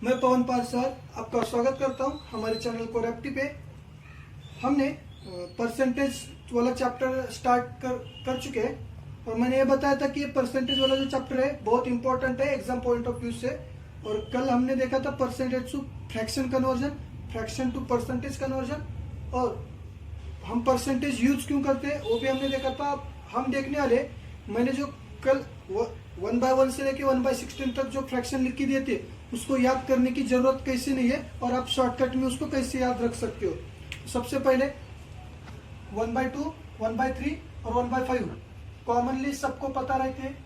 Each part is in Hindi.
मैं पवन पारसाल आपका स्वागत करता हूं हमारे चैनल कोरेप्टी पे। हमने परसेंटेज वाला चैप्टर स्टार्ट कर चुके हैं और मैंने ये बताया था कि ये परसेंटेज वाला जो चैप्टर है बहुत इंपॉर्टेंट है एग्जाम पॉइंट ऑफ व्यू से। और कल हमने देखा था percentage to fraction conversion, fraction to percentage conversion, और हम परसेंटेज यूज क्यों करते हैं वो भी हमने देखा था। हम देखने वाले, मैंने जो कल 1/1 से लेके 1/16 तक जो फ्रैक्शन लिख के दिए थे उसको याद करने की जरूरत कैसे नहीं है और आप शॉर्टकट में उसको कैसे याद रख सकते हो। सबसे पहले 1/2, 1/3 और 1/5 कॉमनली सबको पता रहते हैं।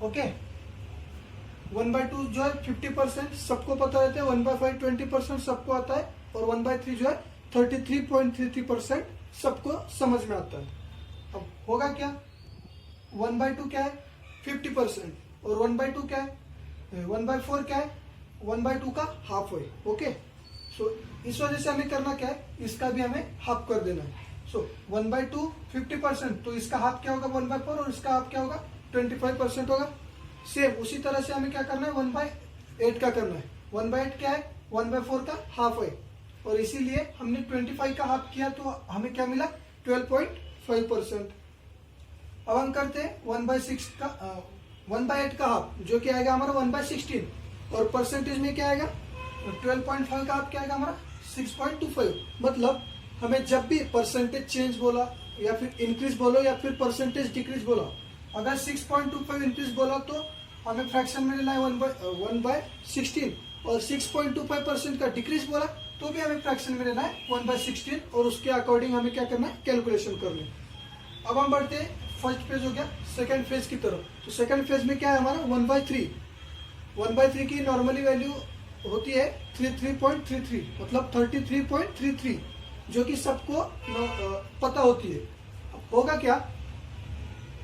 ओके, 1/2 जो है 50% सबको पता रहता है, 1/5 20% सबको आता है और 1/3 जो है 33.33% सबको समझ में आता है। अब होगा क्या, 1/2 क्या है 50% और 1/2 क्या है 1/4 क्या है 1/2 का हाफ है। ओके, सो इस वजह से हमें करना क्या है, इसका भी हमें हाफ कर देना है। सो 1/2 50%, तो इसका हाफ क्या होगा 1/4 और इसका हाफ क्या होगा 25% होगा। सेम उसी तरह से हमें क्या करना है 1/8 का करना है। 1/8 क्या है 1/4 का हाफ है और इसीलिए हमने 25 का हाफ किया तो हमें क्या मिला 12.5%। अब हम करते हैं 1/6 का 1/8 का हाफ जो क्या आएगा हमारा 1/16 और परसेंटेज में क्या आएगा 12.5 का हाफ क्या आएगा हमारा 6.25। मतलब हमें जब भी परसेंटेज चेंज बोला या फिर इंक्रीज बोलो या फिर परसेंटेज डिक्रीज बोला, अगर 6.25 इंक्रीज बोला तो हमें फ्रैक्शन में लेना है 1/16 और 6.25% का डिक्रीज बोला तो भी हमें फ्रैक्शन में लेना है 1/16 और उसके अकॉर्डिंग हमें क्या करना है कैलकुलेशन करनी है। अब हम बढ़ते हैं, फर्स्ट फेज हो गया, सेकंड फेज की तरफ। तो सेकंड फेज में क्या है हमारा 1/3 की नॉर्मली वैल्यू होती है 33.33, मतलब 33.33 जो कि सबको पता होती है। होगा क्या,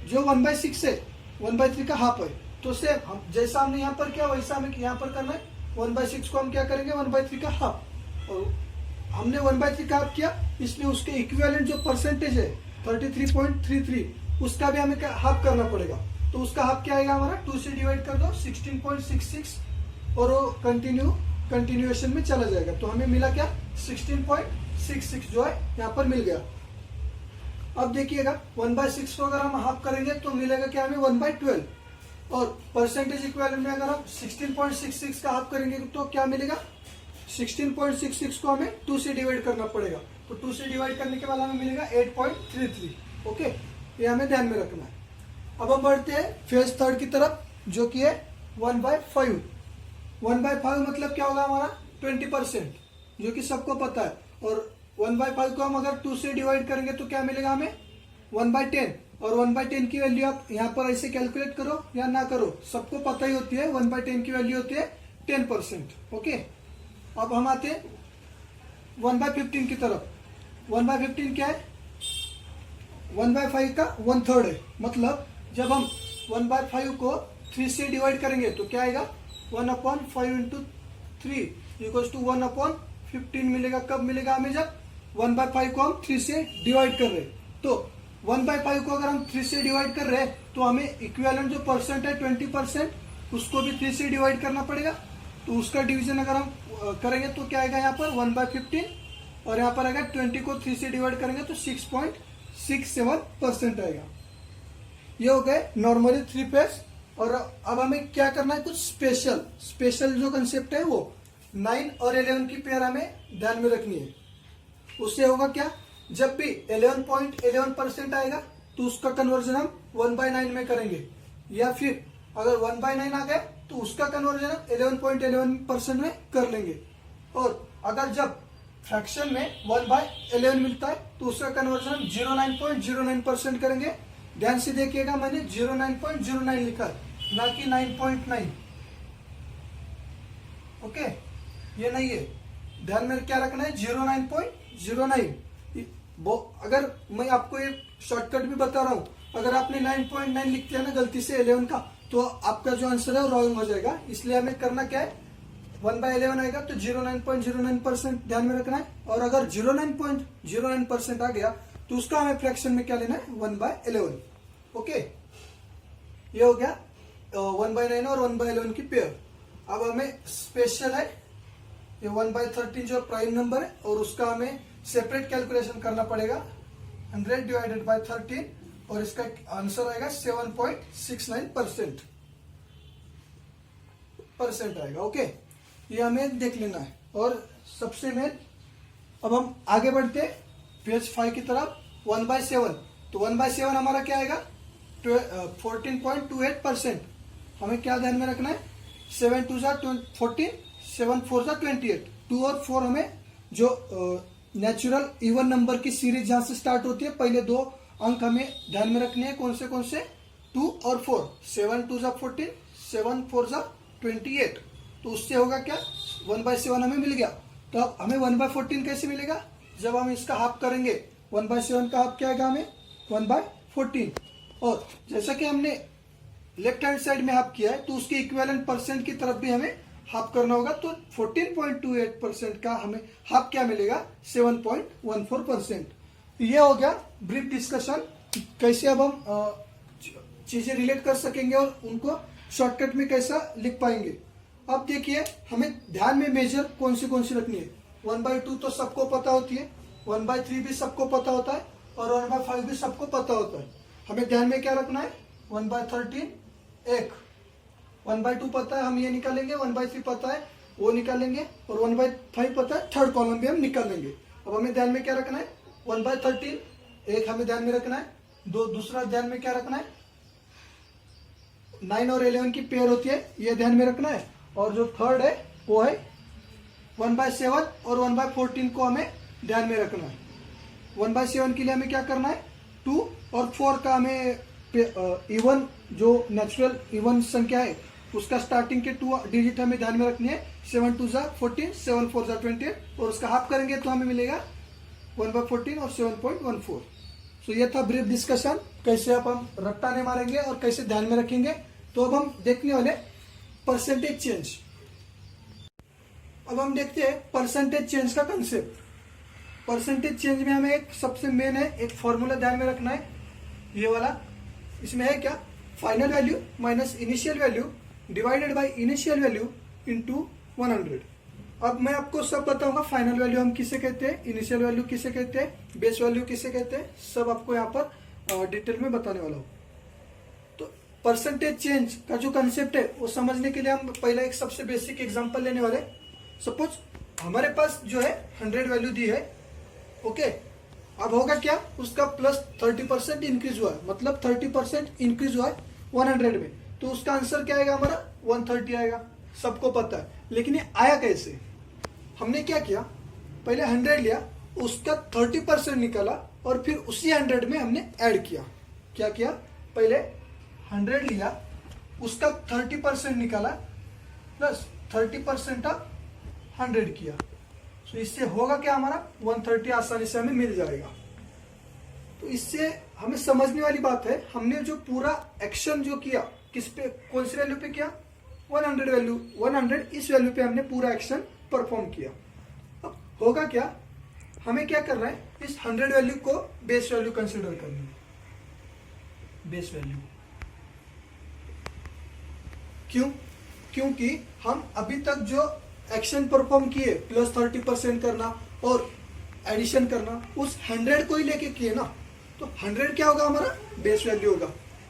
जो 1/6 है 1/3 का हाफ है, तो सेम हम जैसा हमने यहाँ पर किया वैसा हमें यहाँ पर करना है। 1/6 को हम क्या करेंगे 1/3 का हाफ, और हमने 1/3 का हाफ किया इसलिए उसके इक्विवेलेंट जो परसेंटेज है 33.33 उसका भी हमें हाफ करना पड़ेगा। तो उसका हाफ क्या आएगा हमारा 2 से डिवाइड कर दो 16.66 और वो कंटिन्यूएशन में चला जाएगा। तो हमें मिला क्या 16.66 जो है यहाँ पर मिल गया। अब देखिएगा 1/6 को अगर हम हाफ करेंगे तो मिलेगा क्या हमें 1/12 और परसेंटेज इक्विवेलेंट में अगर हम 16.66 का हाफ करेंगे तो क्या मिलेगा 16.66 को हमें 2 से डिवाइड करना पड़ेगा। तो 2 से डिवाइड करने के बाद हमें मिलेगा 8.33। ओके, ये हमें ध्यान में रखना है। अब हम बढ़ते हैं फेज थर्ड की तरफ जो कि है 1/5। 1/5 मतलब क्या होगा हमारा 20% जो कि सबको पता है, और 1/5 को हम अगर 2 से डिवाइड करेंगे तो क्या मिलेगा हमें 1/10। और 1/10 की वैल्यू आप यहाँ पर ऐसे कैलकुलेट करो या ना करो सबको पता ही होती है, 1/10 की वैल्यू होती है 10%। ओके, अब हम आते हैं 1/15 की तरफ। 1/15 क्या है 1/5 का 1/3 है, मतलब जब हम 1/5 को 3 से डिवाइड करेंगे तो क्या आएगा 1/5 इंटू 3 इक्वल्स टू 1/15 मिलेगा। कब मिलेगा हमें जब 1/5 को हम 3 से डिवाइड कर रहे हैं। तो 1/5 को अगर हम 3 से डिवाइड कर रहे हैं तो हमें इक्विवेलेंट जो परसेंट है 20% उसको भी 3 से डिवाइड करना पड़ेगा। तो उसका डिवीजन अगर हम करेंगे तो क्या आएगा यहाँ पर 1/15 और यहाँ पर आएगा 20 को 3 से डिवाइड करेंगे तो 6.67% आएगा। ये हो गए नॉर्मली 3 फेज। और अब हमें क्या करना है कुछ स्पेशल जो कंसेप्ट है वो 9 और 11 की पेयर हमें ध्यान में रखनी है। उससे होगा क्या, जब भी 11.11% आएगा तो उसका कन्वर्जन हम 1/9 में करेंगे, या फिर अगर 1/9 आ गया तो उसका कन्वर्जन हम 11.11% में कर लेंगे। और अगर जब फ्रैक्शन में 1/11 मिलता है तो उसका कन्वर्जन हम 09.09% करेंगे। ध्यान से देखिएगा, मैंने 09.09 लिखा है ना कि 9.9। ओके, ये नहीं है, ध्यान में क्या रखना है 09.09। अगर मैं आपको ये शॉर्टकट भी बता रहा हूं, अगर आपने 9.9 लिख दिया ना गलती से 11 का तो आपका जो आंसर है वो रॉन्ग हो जाएगा। इसलिए हमें करना क्या है 1/11 आएगा तो 09.09% ध्यान में रखना है, और अगर 09.09% आ गया तो उसका हमें फ्रैक्शन में क्या लेना है 1/11। ओके, ये हो गया 1/9 और 1/11 की पेयर। अब हमें स्पेशल है ये 1/13 जो प्राइम नंबर है और उसका हमें सेपरेट कैलकुलेशन करना पड़ेगा 100 डिवाइडेड बाय 13 और इसका आंसर आएगा 7.69% आएगा। ओके, ये हमें देख लेना है। और सबसे मेन, अब हम आगे बढ़ते पेज 5 की तरफ। 1/7, तो 1/7 हमारा क्या आएगा 14.28%। हमें क्या ध्यान में रखना है 7 2 14, 7 4 28, 2 और 4 हमें जो नेचुरल इवन नंबर की सीरीज जहां से स्टार्ट होती है पहले दो अंक हमें ध्यान में रखने हैं। कौन से 2 और 4, 7 2 14, 7 4 28। तो उससे होगा क्या 1/7 हमें मिल गया। तो अब हमें 1/14 कैसे मिलेगा, जब हम इसका हाफ करेंगे 1/7 का हाफ क्या आएगा हमें 1/14। और जैसा कि हमने लेफ्ट हैंड साइड में हाफ किया है तो उसके इक्विवेलेंट परसेंट की तरफ भी हमें हाफ करना होगा। तो 14.28% का हमें हाफ क्या मिलेगा 7.14%। ये हो गया ब्रीफ डिस्कशन, कैसे अब हम चीजें रिलेट कर सकेंगे और उनको शॉर्टकट में कैसा लिख पाएंगे। अब देखिए हमें ध्यान में मेजर कौन सी रखनी है। 1/2 तो सबको पता होती है, 1/3 भी सबको पता होता है और 1/5 भी सबको पता होता है। हमें ध्यान में क्या रखना है 1/13 एक, 1/2 पता है हम ये निकालेंगे, 1/3 पता है वो निकालेंगे और 1/5 पता है थर्ड कॉलम भी हम निकालेंगे। अब हमें ध्यान में क्या रखना है 1/13 एक हमें ध्यान में रखना है। दूसरा ध्यान में क्या रखना है 9 और 11 की पेयर होती है, ये ध्यान में रखना है। और जो थर्ड है वो है 1/7 और 1/14 को हमें ध्यान में रखना है। 1/7 के लिए हमें क्या करना है 2 और 4 का हमें इवन जो नेचुरल इवन संख्या है उसका स्टार्टिंग के 2 डिजिट हमें ध्यान में रखनी है। 7 2 14, 7 4 28 और उसका हाफ करेंगे तो हमें मिलेगा 1/14 और 7.14। सो ये था ब्रीफ डिस्कशन, कैसे अब हम रट्टा नहीं मारेंगे और कैसे ध्यान में रखेंगे। तो अब हम देखने वाले परसेंटेज चेंज। अब हम देखते हैं परसेंटेज चेंज का कंसेप्ट। परसेंटेज चेंज में हमें एक सबसे मेन है एक फॉर्मूला ध्यान में रखना है, ये वाला। इसमें है क्या final value minus initial value divided by initial value into 100। अब मैं आपको सब बताऊंगा फाइनल वैल्यू हम किसे कहते हैं, इनिशियल वैल्यू किसे कहते हैं, बेस वैल्यू किसे कहते हैं, सब आपको यहाँ पर डिटेल में बताने वाला हूँ। तो परसेंटेज चेंज का जो कंसेप्ट है वो समझने के लिए हम पहले एक सबसे बेसिक एग्जांपल लेने वाले। सपोज हमारे पास जो है 100 वैल्यू दी है, ओके। अब होगा क्या उसका प्लस 30% इंक्रीज हुआ है, मतलब 30% इंक्रीज हुआ है 100 में, तो उसका आंसर क्या आएगा हमारा 130 आएगा, सबको पता है। लेकिन ये आया कैसे, हमने क्या किया पहले 100 लिया, उसका 30% निकाला और फिर उसी 100 में हमने ऐड किया। क्या किया पहले 100 लिया, उसका 30% निकाला प्लस 30% ऑफ 100 किया। तो इससे होगा क्या हमारा 130 आसानी से हमें मिल जाएगा। तो इससे हमें समझने वाली बात है, हमने जो पूरा एक्शन जो किया किस पे, कौन सी वैल्यू पे किया 100 वैल्यू, 100 इस वैल्यू पे हमने पूरा एक्शन परफॉर्म किया। अब होगा क्या, हमें क्या करना है इस 100 वैल्यू को बेस वैल्यू कंसिडर करनी है। बेस वैल्यू क्यों, क्योंकि हम अभी तक जो एक्शन परफॉर्म किए प्लस 30% करना और एडिशन करना उस 100 को ही लेके किए ना, तो 100 क्या होगा हमारा बेस वैल्यू होगा।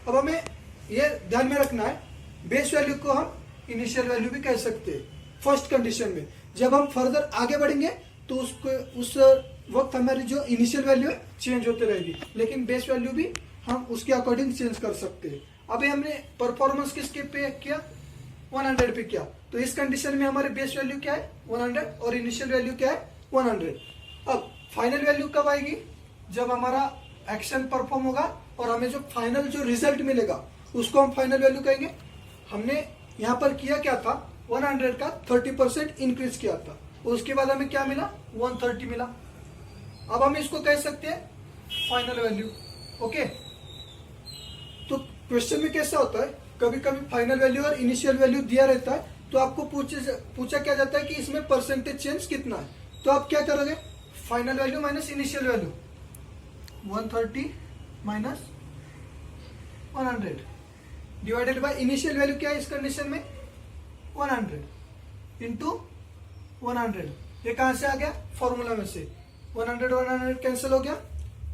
अब हमें ये ध्यान में रखना है बेस वैल्यू को हम इनिशियल वैल्यू भी कह सकते हैं फर्स्ट कंडीशन में। जब हम फर्दर आगे बढ़ेंगे तो उसको उस वक्त हमारी जो इनिशियल वैल्यू है चेंज होते रहेगी, लेकिन बेस वैल्यू भी हम उसके अकॉर्डिंग चेंज कर सकते हैं। अभी हमने परफॉर्मेंस किसके पे किया 100 पे किया, तो इस कंडीशन में हमारे बेस वैल्यू क्या है 100 और इनिशियल वैल्यू क्या है 100। अब फाइनल वैल्यू कब आएगी, जब हमारा एक्शन परफॉर्म होगा और हमें जो फाइनल जो रिजल्ट मिलेगा उसको हम फाइनल वैल्यू कहेंगे। हमने यहाँ पर किया क्या था 100 का 30% इंक्रीज किया था, उसके बाद हमें क्या मिला 130 मिला। अब हम इसको कह सकते हैं फाइनल वैल्यू, ओके। तो क्वेश्चन में कैसा होता है, कभी कभी फाइनल वैल्यू और इनिशियल वैल्यू दिया रहता है, तो आपको पूछा क्या जाता है कि इसमें परसेंटेज चेंज कितना है। तो आप क्या करोगे final value minus initial value 130 minus 100 divided by initial value क्या है इस कंडीशन में 100 इंटू 100, ये कहां से आ गया? फॉर्मूला में से 100 कैंसिल हो गया,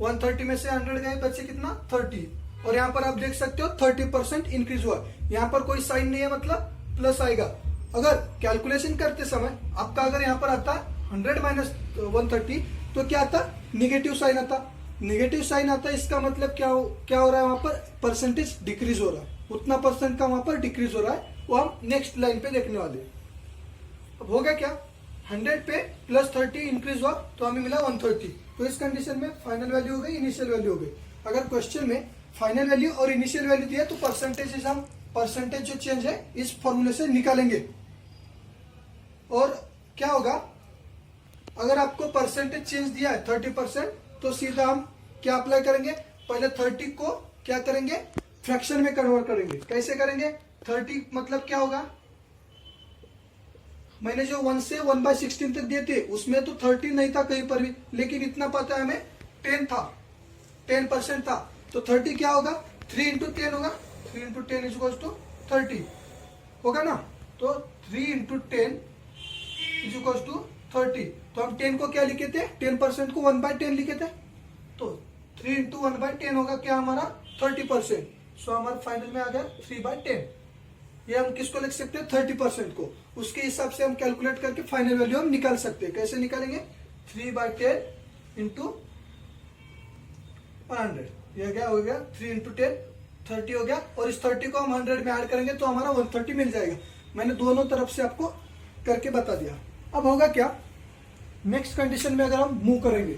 130 में से 100 गए, बचे कितना? 30। और यहाँ पर आप देख सकते हो 30% इंक्रीज हुआ। यहाँ पर कोई साइन नहीं है, मतलब प्लस आएगा। अगर कैलकुलेशन करते समय आपका अगर यहाँ पर आता 100 माइनस 130 तो क्या आता? निगेटिव साइन आता। निगेटिव साइन आता, इसका मतलब क्या हो रहा है? वहां पर परसेंटेज डिक्रीज हो रहा है, उतना परसेंट का वहां पर डिक्रीज हो रहा है, वो हम नेक्स्ट लाइन पे देखने वाले हैं। अब हो गया क्या? 100 पे प्लस 30 इंक्रीज हुआ तो हमें मिला 130। तो इस कंडीशन में फाइनल वैल्यू हो गई, इनिशियल वैल्यू हो गई। अगर क्वेश्चन में फाइनल वैल्यू और इनिशियल वैल्यू दिया तो परसेंटेज जो चेंज है इस फॉर्मूले से निकालेंगे। और क्या होगा? अगर आपको परसेंटेज चेंज दिया है 30%, तो सीधा हम क्या अप्लाई करेंगे? पहले 30 को क्या करेंगे? फ्रैक्शन में कन्वर्ट करेंगे। कैसे करेंगे? 30 मतलब क्या होगा? मैंने जो 1 से 1/16 तक दिए थे उसमें तो 30 नहीं था कहीं पर भी, लेकिन इतना पता है हमें 10 था, 10% था। तो 30 क्या होगा? 3 इंटू 10 होगा। 3 इंटू 10 इज टू 30 होगा ना। तो 3 इंटू 10 इज इक्वल टू 30। तो हम 10 को क्या लिखे थे? 10% को 1/10 लिखे थे। तो 3 इंटू 1/10 होगा क्या हमारा? 30%। सो हमारा फाइनल में आ गया 3/10। ये हम किसको लिख सकते हैं? 30% को। उसके हिसाब से हम कैलकुलेट करके फाइनल वैल्यू हम निकाल सकते हैं। कैसे निकालेंगे? 3/10 इंटू 100, ये क्या हो गया? 3 इंटू 10 30 हो गया। और इस 30 को हम 100 में ऐड करेंगे तो हमारा 130 मिल जाएगा। मैंने दोनों तरफ से आपको करके बता दिया। अब होगा क्या? नेक्स्ट कंडीशन में अगर हम मूव करेंगे,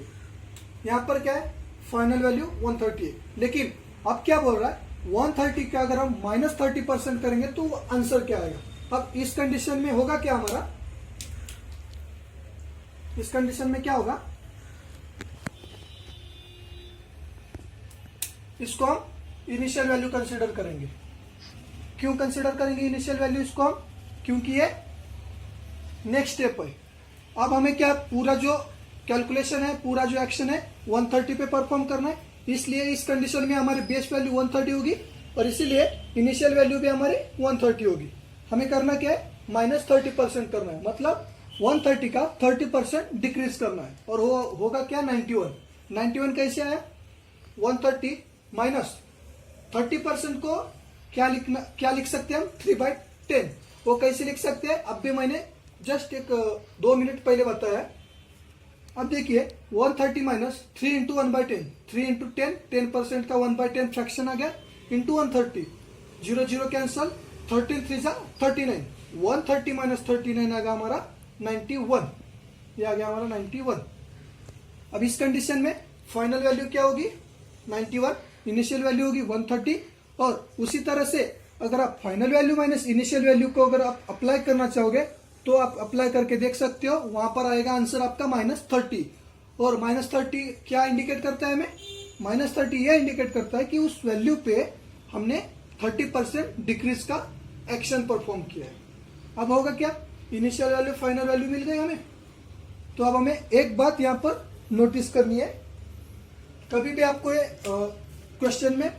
यहां पर क्या है? फाइनल वैल्यू 130 है, लेकिन अब क्या बोल रहा है? 130 का अगर हम -30% करेंगे तो आंसर क्या आएगा? अब इस कंडीशन में होगा क्या हमारा? इस कंडीशन में क्या होगा? इसको हम इनिशियल वैल्यू कंसीडर करेंगे। क्यों कंसीडर करेंगे इनिशियल वैल्यू इसको हम? क्योंकि ये नेक्स्ट स्टेप है। अब हमें क्या पूरा जो कैलकुलेशन है, पूरा जो एक्शन है 130 पे परफॉर्म करना है, इसलिए इस कंडीशन में हमारी बेस वैल्यू 130 होगी और इसीलिए इनिशियल वैल्यू भी हमारी 130 होगी। हमें करना क्या है? -30% करना है, मतलब 130 का 30% डिक्रीज करना है। और होगा क्या? 91 कैसे आया? 130 माइनस 30% को क्या लिख सकते हैं हम? 3/10। वो कैसे लिख सकते हैं? अब भी मैंने जस्ट 2 मिनट पहले बताया। अब देखिए 130 माइनस 3 इंटू 1/10, 3 इंटू 10, 10% का 1/10 फ्रैक्शन आ गया, इंटू 130, 0 0 कैंसल, 13 3 जा 39, 130 माइनस 39 आ गया हमारा 91। ये आ गया हमारा 91। अब इस कंडीशन में फाइनल वैल्यू क्या होगी? 91, इनिशियल वैल्यू होगी 130। और उसी तरह से अगर आप final value minus initial value को अगर आप अप्लाई करना चाहोगे तो आप अप्लाई करके देख सकते हो, वहां पर आएगा आंसर आपका -30। और -30 क्या इंडिकेट करता है हमें? -30 यह इंडिकेट करता है कि उस वैल्यू पे हमने 30% डिक्रीज का एक्शन परफॉर्म किया है। अब होगा क्या? इनिशियल वैल्यू फाइनल वैल्यू मिल गई हमें। तो अब हमें एक बात यहां पर नोटिस करनी है, कभी भी आपको ये क्वेश्चन में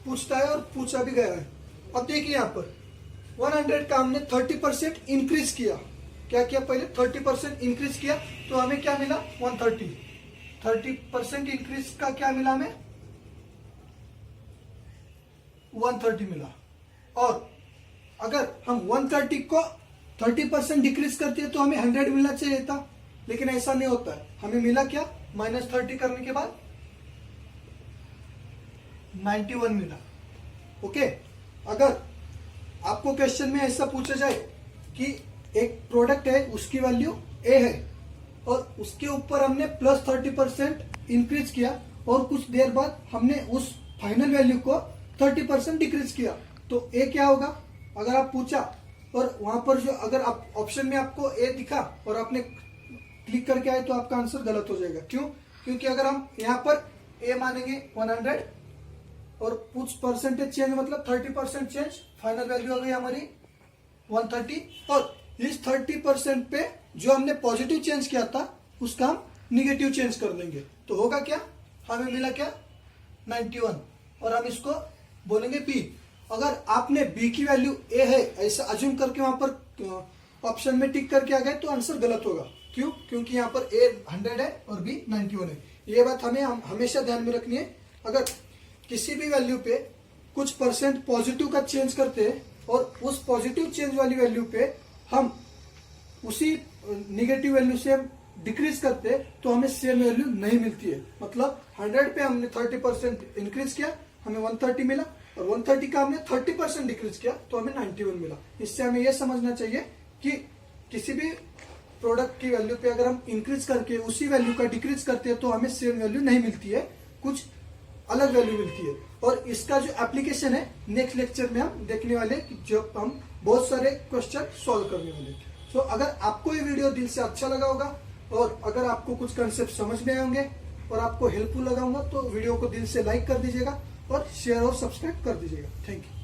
पूछता है और पूछा भी गया है। अब देखिए यहां पर 100 का हमने 30% इंक्रीज किया। क्या किया? पहले 30% इंक्रीज किया तो हमें क्या मिला? 130। 30% इंक्रीज का क्या मिला हमें? 130 मिला। और अगर हम 130 को 30% डिक्रीज करते हैं तो हमें 100 मिलना चाहिए था, लेकिन ऐसा नहीं होता है। हमें मिला क्या? -30 करने के बाद 91 मिला। ओके, अगर आपको क्वेश्चन में ऐसा पूछा जाए कि एक प्रोडक्ट है, उसकी वैल्यू ए है और उसके ऊपर हमने +30% इंक्रीज किया और कुछ देर बाद हमने उस फाइनल वैल्यू को 30% डिक्रीज किया, तो ए क्या होगा? अगर आप पूछा और वहां पर जो अगर आप ऑप्शन में आपको ए दिखा और आपने क्लिक करके आए तो आपका आंसर गलत हो जाएगा। क्यों? क्योंकि अगर हम यहाँ पर ए मानेंगे 100 और कुछ परसेंटेज चेंज मतलब 30% चेंज, फाइनल वैल्यू हो गई हमारी 130। और इस 30% पे जो हमने पॉजिटिव चेंज किया था उसका हम निगेटिव चेंज कर देंगे। तो होगा क्या? हमें मिला क्या? 91। और हम इसको बोलेंगे बी। अगर आपने बी की वैल्यू ए है ऐसा अज्यूम करके वहां पर ऑप्शन में टिक करके आ गए तो आंसर गलत होगा। क्यों? क्योंकि यहाँ पर ए 100 है और बी 91 है। ये बात हमें हमेशा ध्यान में रखनी है। अगर किसी भी वैल्यू पे कुछ परसेंट पॉजिटिव का चेंज करते हैं और उस पॉजिटिव चेंज वाली वैल्यू पे हम उसी निगेटिव वैल्यू से हम डिक्रीज करते हैं तो हमें सेम वैल्यू नहीं मिलती है। मतलब 100 पे हमने 30% इंक्रीज किया, हमें 130 मिला, और 130 का हमने 30% डिक्रीज किया तो हमें 91 मिला। इससे हमें यह समझना चाहिए कि किसी भी प्रोडक्ट की वैल्यू पे अगर हम इंक्रीज करके उसी वैल्यू का डिक्रीज करते हैं तो हमें सेम वैल्यू नहीं मिलती है, कुछ अलग वैल्यू मिलती है। और इसका जो एप्लीकेशन है नेक्स्ट लेक्चर में हम देखने वाले, जब हम बहुत सारे क्वेश्चन सॉल्व करने वाले। तो अगर आपको ये वीडियो दिल से अच्छा लगा होगा और अगर आपको कुछ कंसेप्ट समझ में आए होंगे और आपको हेल्पफुल लगा होगा तो वीडियो को दिल से लाइक कर दीजिएगा और शेयर और सब्सक्राइब कर दीजिएगा। Thank you.